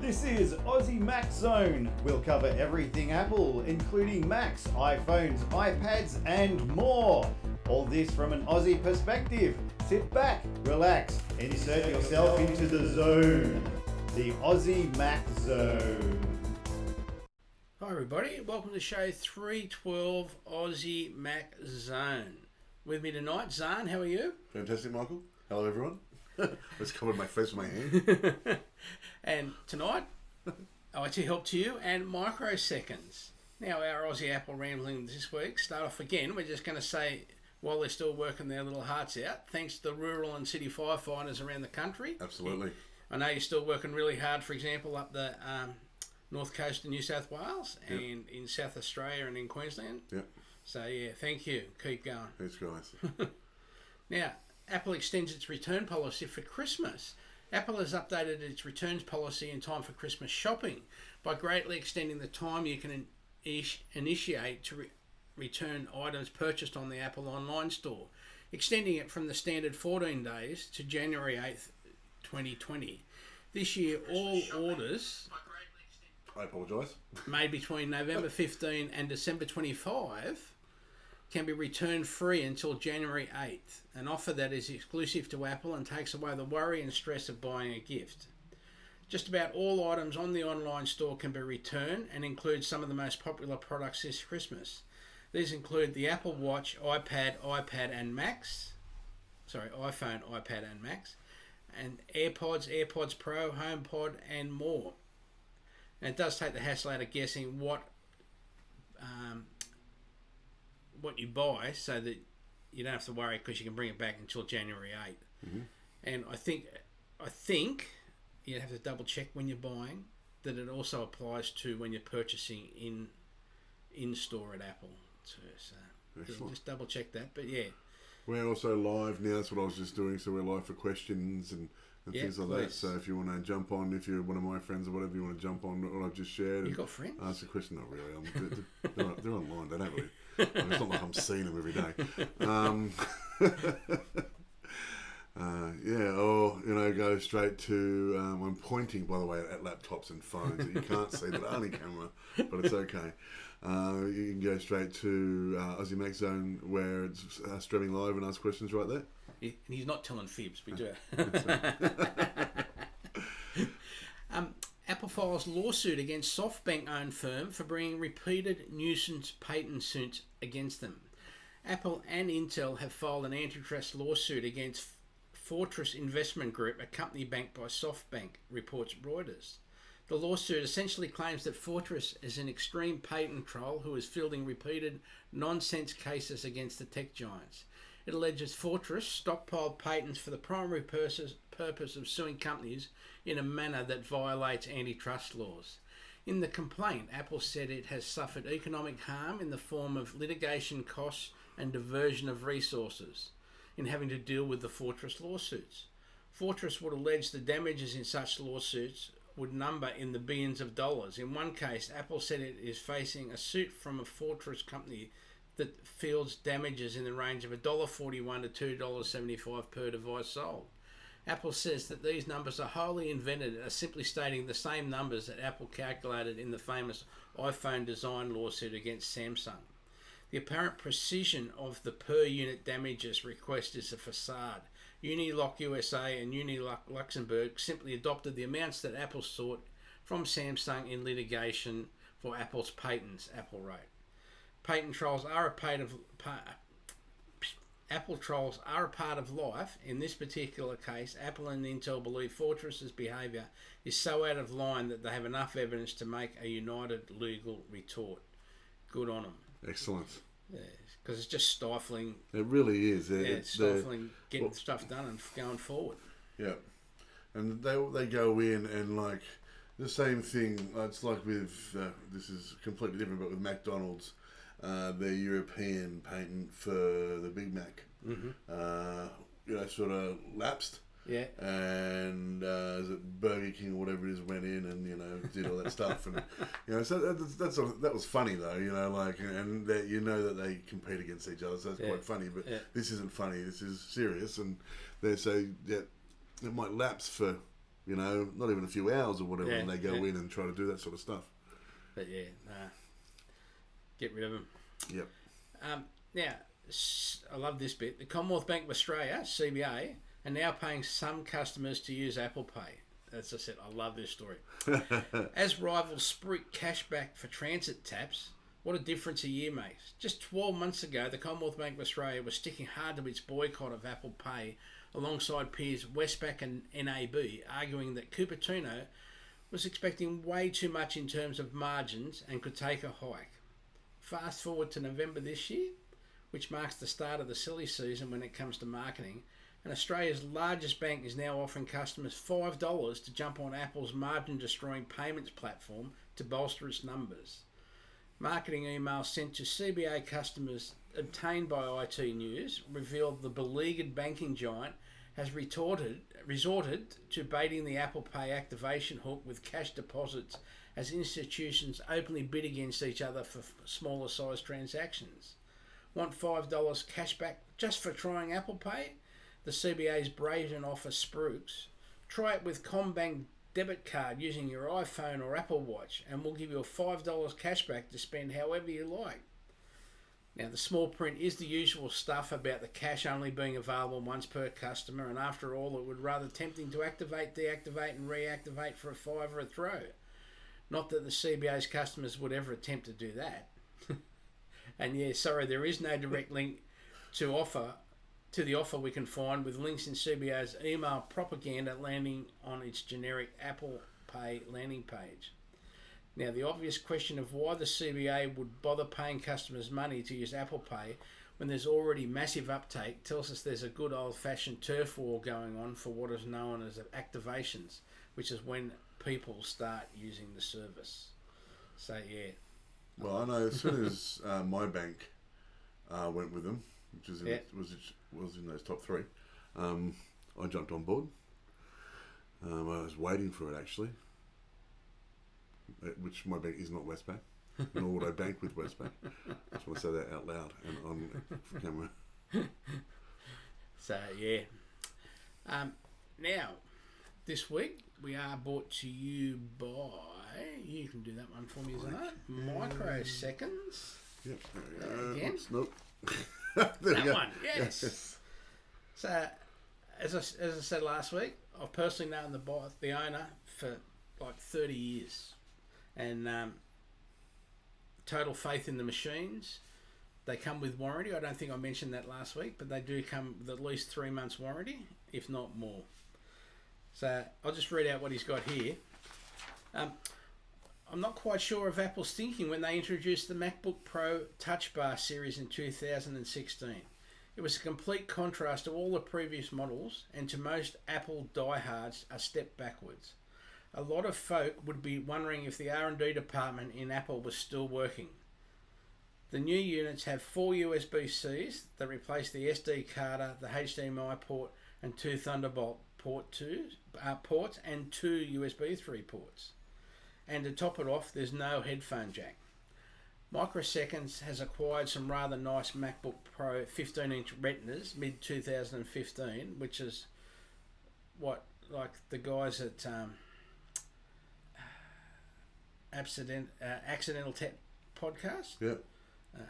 This is Aussie Mac Zone. We'll cover everything Apple, including Macs, iPhones, iPads, and more. All this from an Aussie perspective. Sit back, relax, insert yourself into the zone. The Aussie Mac Zone. Hi everybody, welcome to show 312 Aussie Mac Zone. With me tonight, Zarn, how are you? Fantastic, Michael. Hello, everyone. I just covered my face with my hand. And tonight, IT Help to You and microseconds. Now, our Aussie Apple rambling this week start off again. We're just going to say, while they're still working their little hearts out, thanks to the rural and city firefighters around the country. Absolutely. I know you're still working really hard, for example, up the north coast of New South Wales and in South Australia and in Queensland. Yep. So, yeah, thank you. Keep going. Thanks, guys. Now, Apple extends its return policy for Christmas. Apple has updated its returns policy in time for Christmas shopping by greatly extending the time you can initiate to return items purchased on the Apple online store, extending it from the standard 14 days to January 8th, 2020. This year, all orders I apologise. made between November 15 and December 25 can be returned free until January 8th, an offer that is exclusive to Apple and takes away the worry and stress of buying a gift. Just about all items on the online store can be returned and include some of the most popular products this Christmas. These include the Apple Watch, iPhone, iPad and Macs, and AirPods Pro, HomePod and more. And it does take the hassle out of guessing what you buy, so that you don't have to worry, because you can bring it back until January 8th. Mm-hmm. And I think you have to double check when you're buying that it also applies to when you're purchasing in store at Apple too. So yeah, just double check that. But yeah, We're also live now. That's what I was just doing. So we're live for questions and things like that. So if you want to jump on, if you're one of my friends or whatever, you want to jump on what I've just shared. You got friends? Ask a question. Not really. They're online. They don't really. It's not like I'm seeing them every day. Or go straight to. I'm pointing, by the way, at laptops and phones. You can't see the only camera, but it's okay. You can go straight to Aussie Mac Zone, where it's streaming live, and ask questions right there. And he's not telling fibs, we do. Apple files lawsuit against Softbank-owned firm for bringing repeated nuisance patent suits against them. Apple and Intel have filed an antitrust lawsuit against Fortress Investment Group, a company banked by Softbank, reports Reuters. The lawsuit essentially claims that Fortress is an extreme patent troll who is fielding repeated nonsense cases against the tech giants. It alleges Fortress stockpiled patents for the primary purpose of suing companies in a manner that violates antitrust laws. In the complaint, Apple said it has suffered economic harm in the form of litigation costs and diversion of resources in having to deal with the Fortress lawsuits. Fortress would allege the damages in such lawsuits would number in the billions of dollars. In one case, Apple said it is facing a suit from a Fortress company that fields damages in the range of $1.41 to $2.75 per device sold. Apple says that these numbers are wholly invented and are simply stating the same numbers that Apple calculated in the famous iPhone design lawsuit against Samsung. The apparent precision of the per-unit damages request is a facade. Unilock USA and Unilock Luxembourg simply adopted the amounts that Apple sought from Samsung in litigation for Apple's patents, Apple wrote. Patent trolls are a part of Apple trolls are a part of life. In this particular case, Apple and Intel believe Fortress's behaviour is so out of line that they have enough evidence to make a united legal retort. Good on them. Excellent. Yeah, because it's just stifling. It really is. It's stifling getting stuff done and going forward. Yeah, and they go in and like the same thing. It's like with this is completely different, but with McDonald's. Their European patent for the Big Mac, sort of lapsed. Yeah. And is it Burger King or whatever it is went in and did all that stuff and so that was funny though and that that they compete against each other, so that's quite funny. But this isn't funny. This is serious, and they say that it might lapse for You know, not even a few hours or whatever, Yeah, and they go yeah. in and try to do that sort of stuff. But yeah, get rid of them. Yep. Now, I love this bit. The Commonwealth Bank of Australia, CBA, are now paying some customers to use Apple Pay. As I said, I love this story. As rivals spruik cashback for transit taps, what a difference a year makes. Just 12 months ago, the Commonwealth Bank of Australia was sticking hard to its boycott of Apple Pay alongside peers Westpac and NAB, arguing that Cupertino was expecting way too much in terms of margins and could take a hike. Fast forward to November this year, which marks the start of the silly season when it comes to marketing, and Australia's largest bank is now offering customers $5 to jump on Apple's margin-destroying payments platform to bolster its numbers. Marketing emails sent to CBA customers obtained by IT News revealed the beleaguered banking giant has resorted to baiting the Apple Pay activation hook with cash deposits as institutions openly bid against each other for smaller sized transactions. Want $5 cashback just for trying Apple Pay? The CBA's brazen offer spruiks. Try it with CommBank debit card using your iPhone or Apple Watch, and we'll give you a $5 cashback to spend however you like. Now, the small print is the usual stuff about the cash only being available once per customer, and after all, it would rather tempting to activate, deactivate and reactivate for a fiver a throw. Not that the CBA's customers would ever attempt to do that. And yeah, sorry, there is no direct link to the offer we can find, with links in CBA's email propaganda landing on its generic Apple Pay landing page. Now, the obvious question of why the CBA would bother paying customers money to use Apple Pay when there's already massive uptake tells us there's a good old-fashioned turf war going on for what is known as activations, which is when people start using the service. So, yeah. Well, I know as soon as my bank went with them, which is was in those top three, I jumped on board. I was waiting for it actually, which my bank is not Westpac, nor would I bank with Westpac. I just want to say that out loud and on camera. So yeah. Now, this week we are brought to you by. You can do that one for me, Zarn. Microseconds. Yep. There we go. Again? Nope. That one, yes. So, as I said last week, I've personally known the owner for like 30 years, and total faith in the machines. They come with warranty. I don't think I mentioned that last week, but they do come with at least 3 months warranty, if not more. So I'll just read out what he's got here. I'm not quite sure of Apple's thinking when they introduced the MacBook Pro Touch Bar series in 2016. It was a complete contrast to all the previous models, and to most Apple diehards, a step backwards. A lot of folk would be wondering if the R&D department in Apple was still working. The new units have 4 USB-Cs that replace the SD card, the HDMI port, and 2 Thunderbolt ports, and 2 USB 3 ports. And to top it off, there's no headphone jack. Microseconds has acquired some rather nice MacBook Pro 15-inch Retinas mid-2015, which is what, like the guys at Accidental Tech Podcast,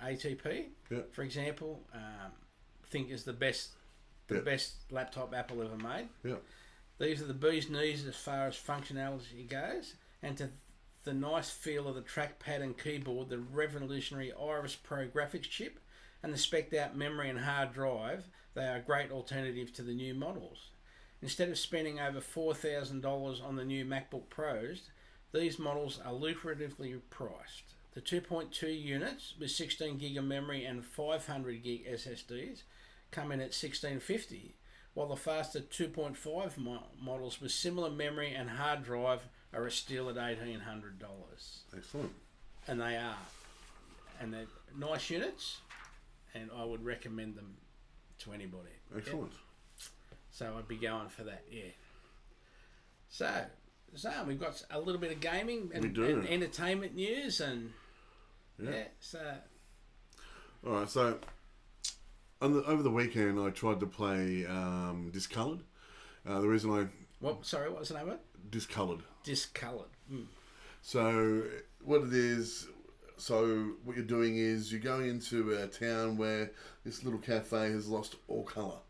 ATP, for example, think is the best laptop Apple ever made. These are the bee's knees as far as functionality goes, and to the nice feel of the trackpad and keyboard, the revolutionary Iris Pro graphics chip, and the spec'd out memory and hard drive, they are a great alternative to the new models. Instead of spending over $4,000 on the new MacBook Pros, these models are lucratively priced. The 2.2 units with 16 gig of memory and 500 gig SSDs come in at $1,650, while the faster 2.5 models with similar memory and hard drive are a steal at $1,800. Excellent. And they are. And they're nice units, and I would recommend them to anybody. Excellent. So I'd be going for that, yeah. So, Zarn, we've got a little bit of gaming and entertainment news, and so. All right, so over the weekend I tried to play Discoloured. The reason I What? Sorry, what was the name of it? Discoloured. Discoloured. Mm. So what it is, what you're doing is you're going into a town where this little cafe has lost all colour.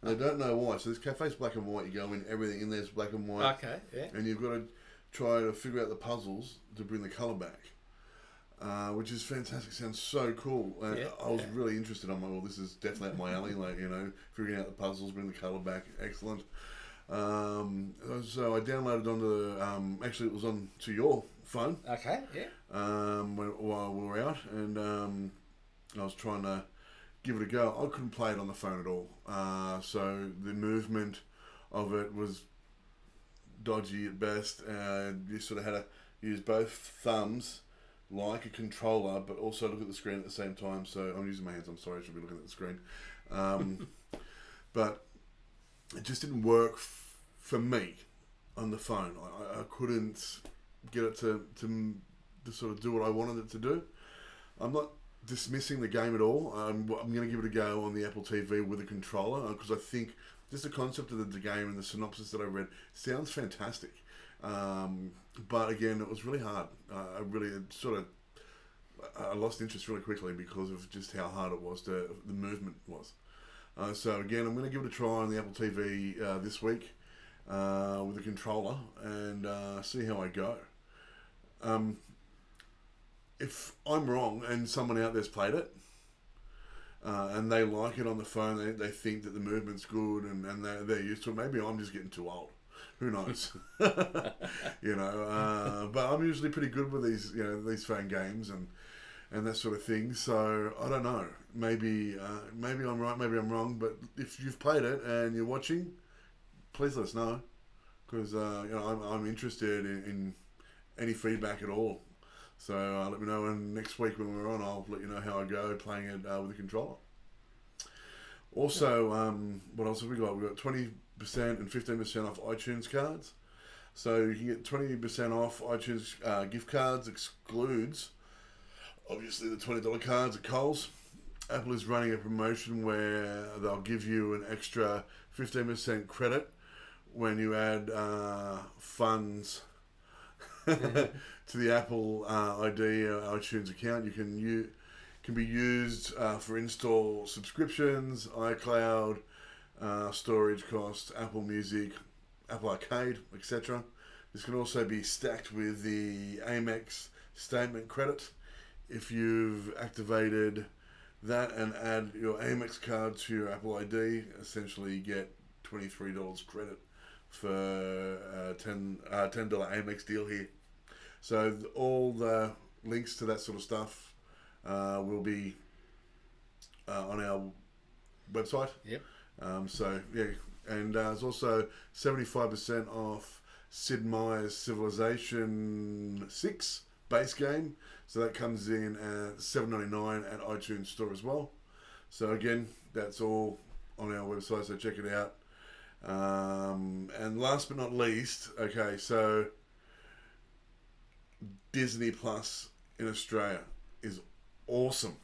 And they don't know why. So this cafe's black and white. You go in, everything in there's black and white. Okay, yeah. And you've got to try to figure out the puzzles to bring the colour back. Which is fantastic. Sounds so cool. I was really interested. I'm like, well, this is definitely up my alley. Like, figuring out the puzzles, bring the colour back. Excellent. So I downloaded onto actually it was on to your phone. Okay, yeah. While we were out, and I was trying to give it a go. I couldn't play it on the phone at all. So the movement of it was dodgy at best. You sort of had to use both thumbs like a controller, but also look at the screen at the same time. So I'm using my hands. I'm sorry, I should be looking at the screen. But it just didn't work for me on the phone. I couldn't get it to sort of do what I wanted it to do. I'm not dismissing the game at all. I'm going to give it a go on the Apple TV with a controller because I think just the concept of the game and the synopsis that I read sounds fantastic. But again, it was really hard. I lost interest really quickly because of just how hard it was. The movement was. So again, I'm going to give it a try on the Apple TV this week with a controller and see how I go. If I'm wrong and someone out there's played it and they like it on the phone, they think that the movement's good and they're used to it, maybe I'm just getting too old. Who knows? But I'm usually pretty good with these phone games and that sort of thing. So I don't know. Maybe I'm right. Maybe I'm wrong. But if you've played it and you're watching, please let us know because I'm interested in any feedback at all. So let me know. And next week when we're on, I'll let you know how I go playing it with a controller. Also, what else have we got? We've got 20% and 15% off iTunes cards. So you can get 20% off iTunes gift cards. Excludes obviously the $20 cards at Coles. Apple is running a promotion where they'll give you an extra 15% credit when you add funds to the Apple ID iTunes account. You can be used for install subscriptions, iCloud, storage costs, Apple Music, Apple Arcade, etc. This can also be stacked with the Amex statement credit. If you've activated that and add your Amex card to your Apple ID, essentially you get $23 credit for a $10 Amex deal here. So all the links to that sort of stuff will be on our website. Yep. And there's also 75% off Sid Meier's Civilization 6 base game. So that comes in at $7.99 at iTunes Store as well. So again, that's all on our website, so check it out. And last but not least, okay, so Disney Plus in Australia is awesome.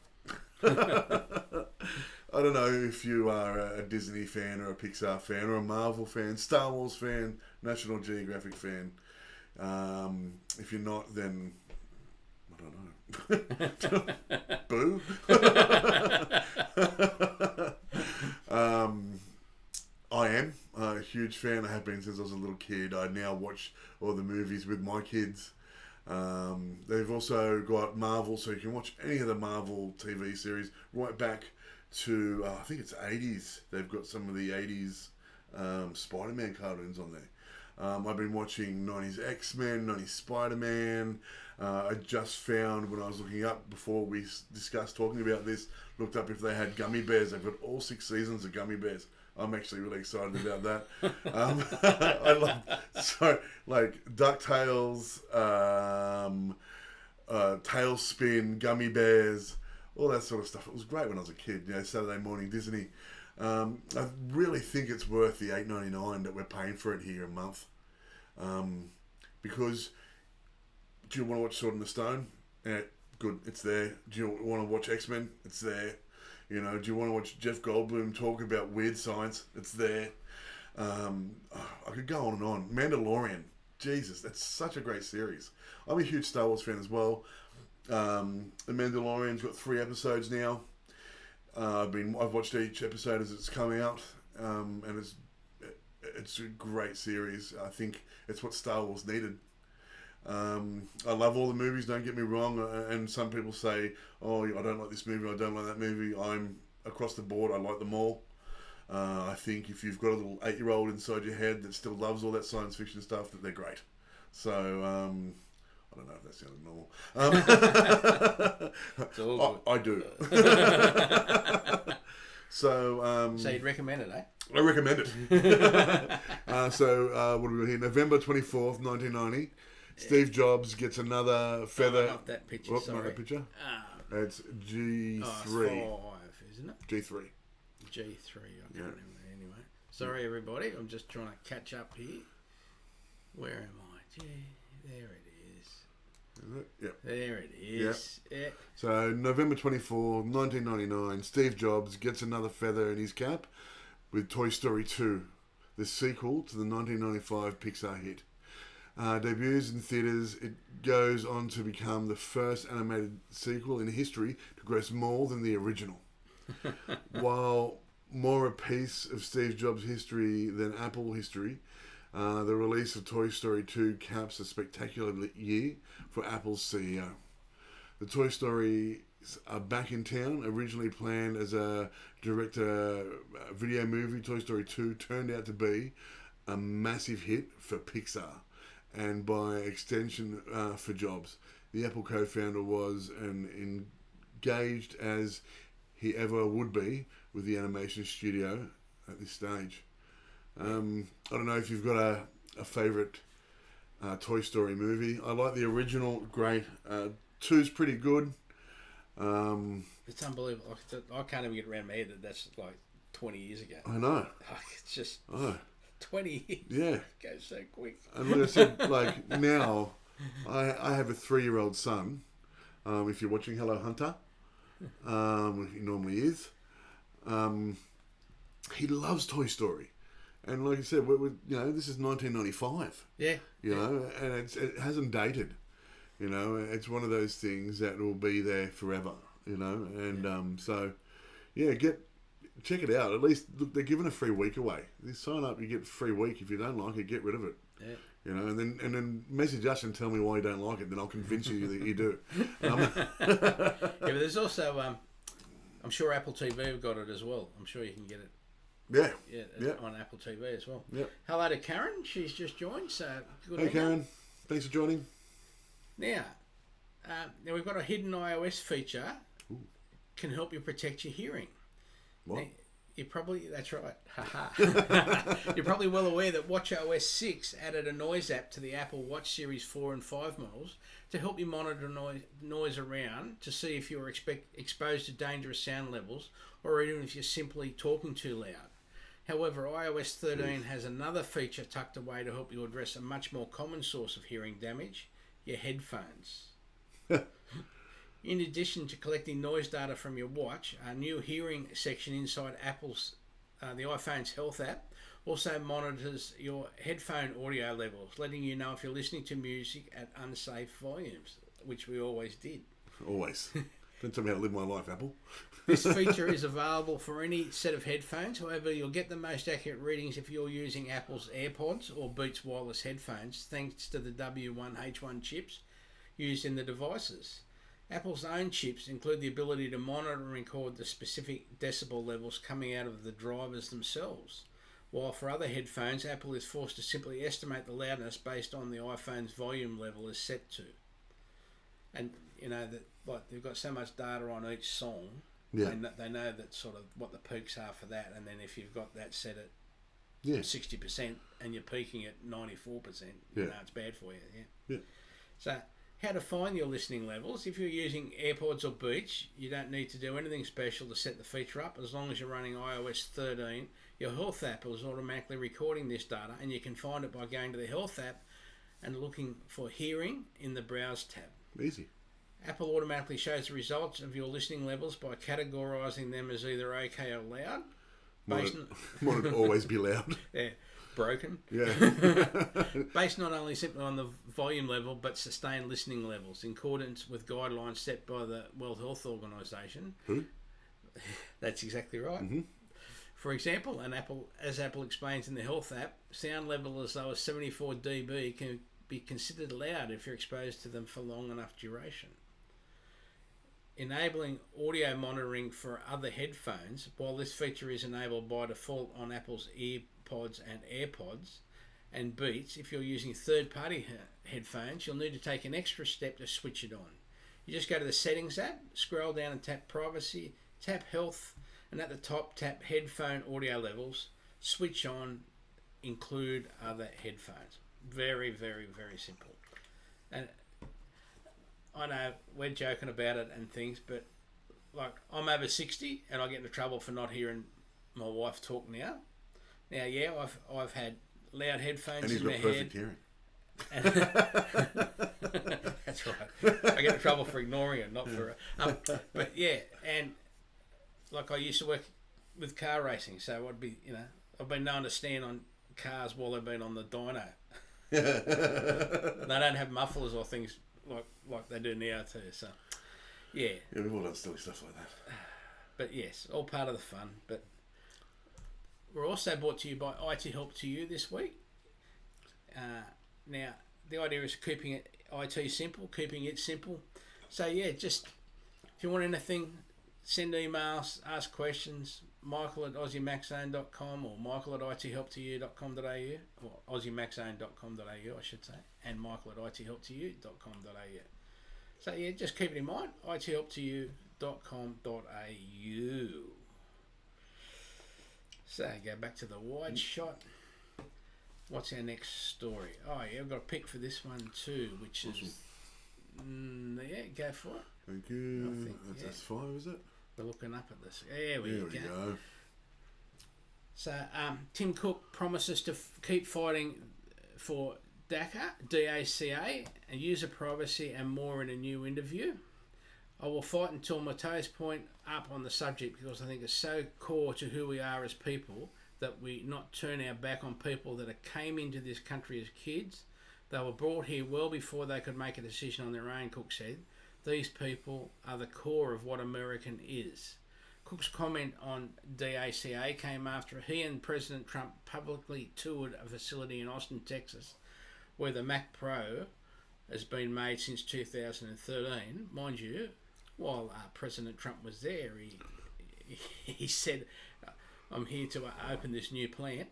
I don't know if you are a Disney fan or a Pixar fan or a Marvel fan, Star Wars fan, National Geographic fan. If you're not, then I don't know. Boo. I am a huge fan. I have been since I was a little kid. I now watch all the movies with my kids. They've also got Marvel, so you can watch any of the Marvel TV series right back to, I think it's 80s. They've got some of the 80s Spider-Man cartoons on there. I've been watching 90s X-Men, 90s Spider-Man. I just found when I was looking up before we discussed talking about this, looked up if they had Gummy Bears. They've got all 6 seasons of Gummy Bears. I'm actually really excited about that. I love DuckTales, Tailspin, Gummy Bears, all that sort of stuff. It was great when I was a kid. Saturday morning Disney. I really think it's worth the $8.99 that we're paying for it here a month. Because do you want to watch Sword in the Stone? Yeah, good, it's there. Do you want to watch X-Men? It's there. Do you want to watch Jeff Goldblum talk about weird science? It's there. I could go on and on. Mandalorian. Jesus, that's such a great series. I'm a huge Star Wars fan as well. The Mandalorian's got 3 episodes now. I've watched each episode as it's come out, and it's a great series. I think it's what Star Wars needed. I love all the movies, don't get me wrong, and some people say, oh, I don't like this movie, I don't like that movie. I'm across the board, I like them all. I think if you've got a little 8-year-old inside your head that still loves all that science fiction stuff, that they're great. So, I don't know if that sounded normal. I do. So you'd recommend it, eh? I recommend it. What do we got here? November 24th, 1990. Steve Jobs gets another feather. Not that picture, Not sorry. that picture. It's G3. It's 5, isn't it? G3. G3, I can't remember anyway. Sorry, everybody. I'm just trying to catch up here. Where am I? Gee, there it is. Yep. There it is. Yep. Yeah. So, November 24, 1999, Steve Jobs gets another feather in his cap with Toy Story 2, the sequel to the 1995 Pixar hit. Debuts in theatres, it goes on to become the first animated sequel in history to gross more than the original. While more a piece of Steve Jobs' history than Apple history, the release of Toy Story 2 caps a spectacular year for Apple's CEO. The Toy Stories are back in town. Originally planned as a direct-to-video movie, Toy Story 2 turned out to be a massive hit for Pixar and by extension for Jobs. The Apple co-founder was engaged as he ever would be with the animation studio at this stage. I don't know if you've got a favourite Toy Story movie. I like the original, great. 2's pretty good. It's unbelievable. I can't even get around my head that that's like 20 years ago. I know. It's just 20 years. Yeah. It goes so quick. And like I said, like now, I have a 3-year-old son. If you're watching Hello Hunter, he normally is. He loves Toy Story. And like I said, this is 1995. Yeah. And it hasn't dated. It's one of those things that will be there forever. And check it out. At least look, they're giving a free week away. You sign up, you get a free week. If you don't like it, get rid of it. Yeah. And then message us and tell me why you don't like it. Then I'll convince you that you do. But there's also, I'm sure Apple TV have got it as well. I'm sure you can get it. Yeah. On Apple TV as well. Yeah. Hello to Karen. She's just joined. So good. Hey, Karen. Thanks for joining. Now we've got a hidden iOS feature. Ooh. Can help you protect your hearing. What? Now, that's right. You're probably well aware that watchOS 6 added a noise app to the Apple Watch Series 4 and 5 models to help you monitor noise around to see if you're exposed to dangerous sound levels or even if you're simply talking too loud. However, iOS 13 has another feature tucked away to help you address a much more common source of hearing damage, your headphones. In addition to collecting noise data from your watch, a new hearing section inside Apple's the iPhone's Health app also monitors your headphone audio levels, letting you know if you're listening to music at unsafe volumes, which we always did. Always. Don't tell me how to live my life, Apple. This feature is available for any set of headphones. However, you'll get the most accurate readings if you're using Apple's AirPods or Beats wireless headphones, thanks to the W1H1 chips used in the devices. Apple's own chips include the ability to monitor and record the specific decibel levels coming out of the drivers themselves. While for other headphones, Apple is forced to simply estimate the loudness based on the iPhone's volume level is set to. And they've got so much data on each song. Yeah. They know that sort of what the peaks are for that, and then if you've got that set at 60% and you're peaking at 94%, it's bad for you. Yeah. So how to find your listening levels. If you're using AirPods or Beats, you don't need to do anything special to set the feature up. As long as you're running iOS 13, your Health app is automatically recording this data, and you can find it by going to the Health app and looking for Hearing in the Browse tab. Easy. Apple automatically shows the results of your listening levels by categorising them as either okay or loud. Based Might it always be loud. yeah, broken. Yeah. Based not only simply on the volume level, but sustained listening levels, in accordance with guidelines set by the World Health Organization. Who? That's exactly right. Mm-hmm. For example, as Apple explains in the Health app, sound level as low as 74 dB can be considered loud if you're exposed to them for long enough duration. Enabling audio monitoring for other headphones, while this feature is enabled by default on Apple's EarPods and AirPods and Beats, if you're using third-party headphones, you'll need to take an extra step to switch it on. You just go to the Settings app, scroll down and tap Privacy, tap Health, and at the top tap Headphone Audio Levels, switch on, include other headphones. Very, very, very simple. And I know we're joking about it and things, but like I'm over 60 and I get into trouble for not hearing my wife talk now. Now, yeah, I've had loud headphones in my head. And he's got perfect hearing. That's right. I get in trouble for ignoring it, not for. But yeah, and like I used to work with car racing, so I'd be, I've been known to stand on cars while they've been on the dyno. They don't have mufflers or things like they do now too. So yeah. Yeah, we've all done silly stuff like that. But yes, all part of the fun. But we're also brought to you by IT Help to You this week. Now, the idea is keeping it IT simple, keeping it simple. So yeah, just if you want anything, send emails, ask questions. Michael at AussieMaxZone.com or Michael at ithelptoyou.com.au or AussieMaxZone.com.au I should say, and Michael at ithelptoyou.com.au. So yeah, just keep it in mind, ithelptoyou.com.au. So go back to the wide shot. What's our next story? Oh yeah, I've got a pick for this one too, which is yeah, go for it. Thank you. That's S5, is it? We're looking up at this. There we go. Go. So Tim Cook promises to keep fighting for DACA, and user privacy and more in a new interview. I will fight until my toes point up on the subject because I think it's so core to who we are as people that we not turn our back on people that came into this country as kids. They were brought here well before they could make a decision on their own, Cook said. These people are the core of what American is. Cook's comment on DACA came after he and President Trump publicly toured a facility in Austin, Texas, where the Mac Pro has been made since 2013. Mind you, while President Trump was there, he said, I'm here to open this new plant.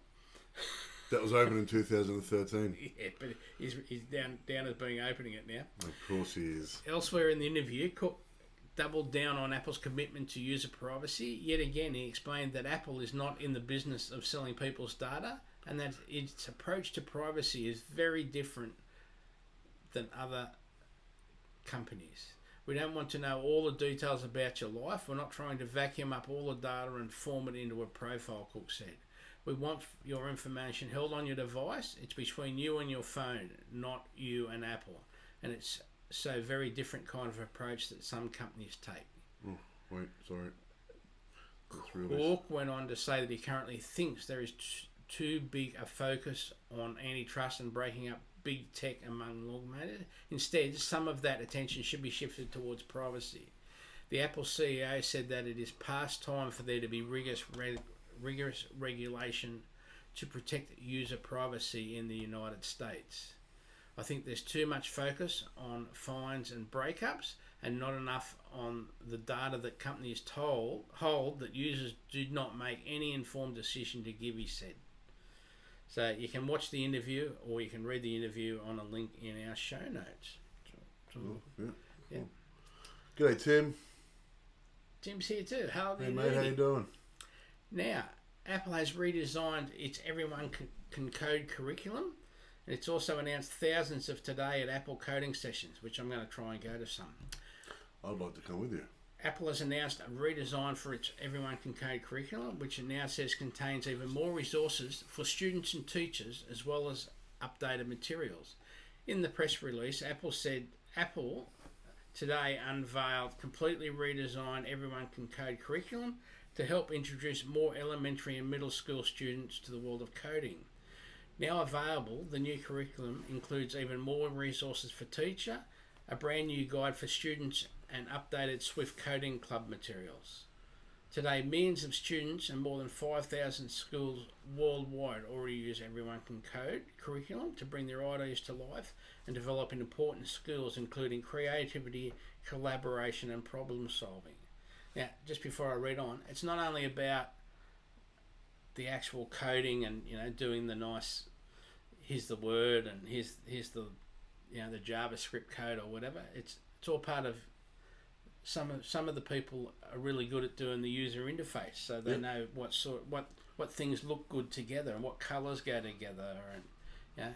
That was open in 2013. Yeah, but he's down as being opening it now. Of course he is. Elsewhere in the interview, Cook doubled down on Apple's commitment to user privacy. Yet again, he explained that Apple is not in the business of selling people's data and that its approach to privacy is very different than other companies. We don't want to know all the details about your life. We're not trying to vacuum up all the data and form it into a profile, Cook said. We want your information held on your device. It's between you and your phone, not you and Apple. And it's so very different kind of approach that some companies take. Oh, wait, sorry. Cook went on to say that he currently thinks there is too big a focus on antitrust and breaking up big tech among lawmakers. Instead, some of that attention should be shifted towards privacy. The Apple CEO said that it is past time for there to be rigorous regulation to protect user privacy in the United States. I think there's too much focus on fines and breakups and not enough on the data that companies hold that users do not make any informed decision to give, he said. So you can watch the interview or you can read the interview on a link in our show notes. Yeah. G'day, Tim. Tim's here too. How you doing? Now, Apple has redesigned its Everyone Can Code curriculum, and it's also announced thousands of today at Apple coding sessions, which I'm going to try and go to some. I'd like to come with you. Apple has announced a redesign for its Everyone Can Code curriculum, which it now says contains even more resources for students and teachers, as well as updated materials. In the press release, Apple said Apple today unveiled completely redesigned Everyone Can Code curriculum to help introduce more elementary and middle school students to the world of coding. Now available, the new curriculum includes even more resources for teacher, a brand new guide for students, and updated Swift Coding Club materials. Today, millions of students and more than 5,000 schools worldwide already use Everyone Can Code curriculum to bring their ideas to life and develop important skills including creativity, collaboration and problem solving. Now, just before I read on, it's not only about the actual coding and doing the nice, here's the word and here's the the JavaScript code or whatever. It's all part of some of the people are really good at doing the user interface, so they know what things look good together and what colours go together, and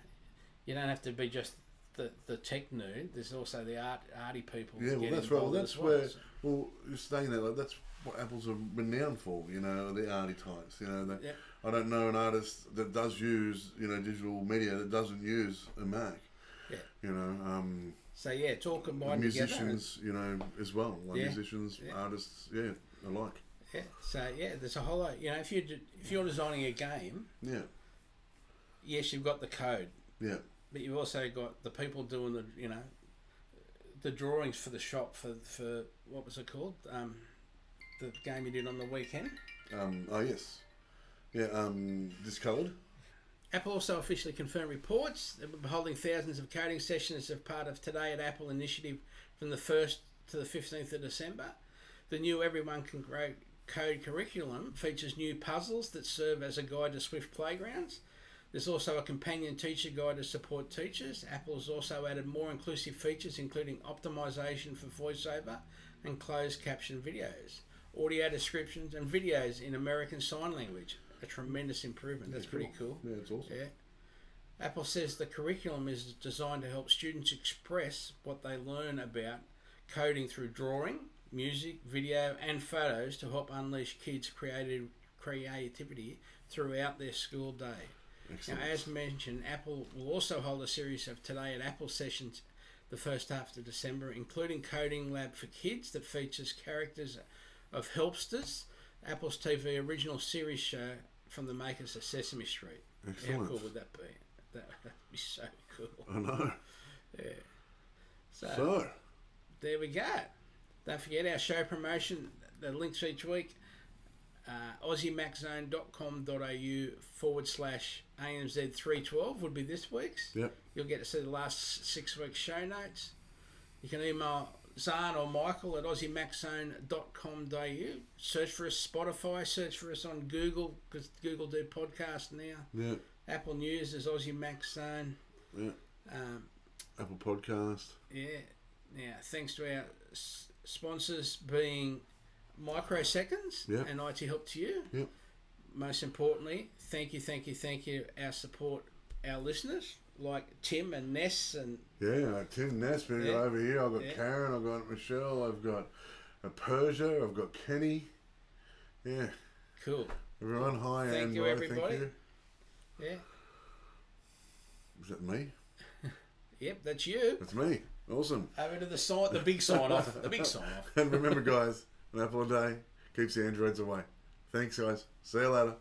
you don't have to be just the tech nerd. There's also the arty people. Yeah, well, that's right. Well, that's where you're saying that. Like, that's what Apple's are renowned for. The arty types. I don't know an artist that does use digital media that doesn't use a Mac. Yeah. So it's all combined musicians, together. as well. Musicians, artists, alike. Yeah. So there's a whole lot. If you're designing a game. Yeah. Yes, you've got the code. Yeah. But you've also got the people doing the drawings for the shop for what was it called? The game you did on the weekend. Yes. Yeah. Discoloured. Apple also officially confirmed reports that we'll be holding thousands of coding sessions as part of Today at Apple initiative from the 1st to the 15th of December. The new Everyone Can Code curriculum features new puzzles that serve as a guide to Swift playgrounds. There's also a companion teacher guide to support teachers. Apple has also added more inclusive features including optimization for voiceover and closed caption videos, audio descriptions and videos in American Sign Language. A tremendous improvement. That's pretty cool. Yeah, it's awesome. Yeah. Apple says the curriculum is designed to help students express what they learn about coding through drawing, music, video, and photos to help unleash kids' creativity throughout their school day. Excellent. Now, as mentioned, Apple will also hold a series of Today at Apple sessions the first half of December, including Coding Lab for Kids that features characters of Helpsters, Apple's TV original series show from the makers of Sesame Street. Excellent. How cool would that be? That'd be so cool. I know. Yeah. So there we go. Don't forget our show promotion, the links each week. AussieMacZone.com.au/ANZ312 would be this week's. Yep. You'll get to see the last 6 weeks' show notes. You can email Zarn or Michael at AussieMacZone.com.au. Search for us Spotify, search for us on Google, because Google do podcasts now. Yeah. Apple News is Aussie Mac Zone. Yeah. Apple Podcast. Yeah. Now, thanks to our sponsors being Microseconds and IT Help to You. Yep. Most importantly, thank you, our support, our listeners, like Tim and Ness and... Yeah, Tim Ness, man, over here. I've got Karen, I've got Michelle, I've got Persia, I've got Kenny. Yeah. Cool. Everyone, hi. Thank you, everybody. Thank you. Yeah. Is that me? Yep, that's you. That's me. Awesome. Over to the big sign off. The big sign off. And remember, guys, an apple a day keeps the androids away. Thanks, guys. See you later.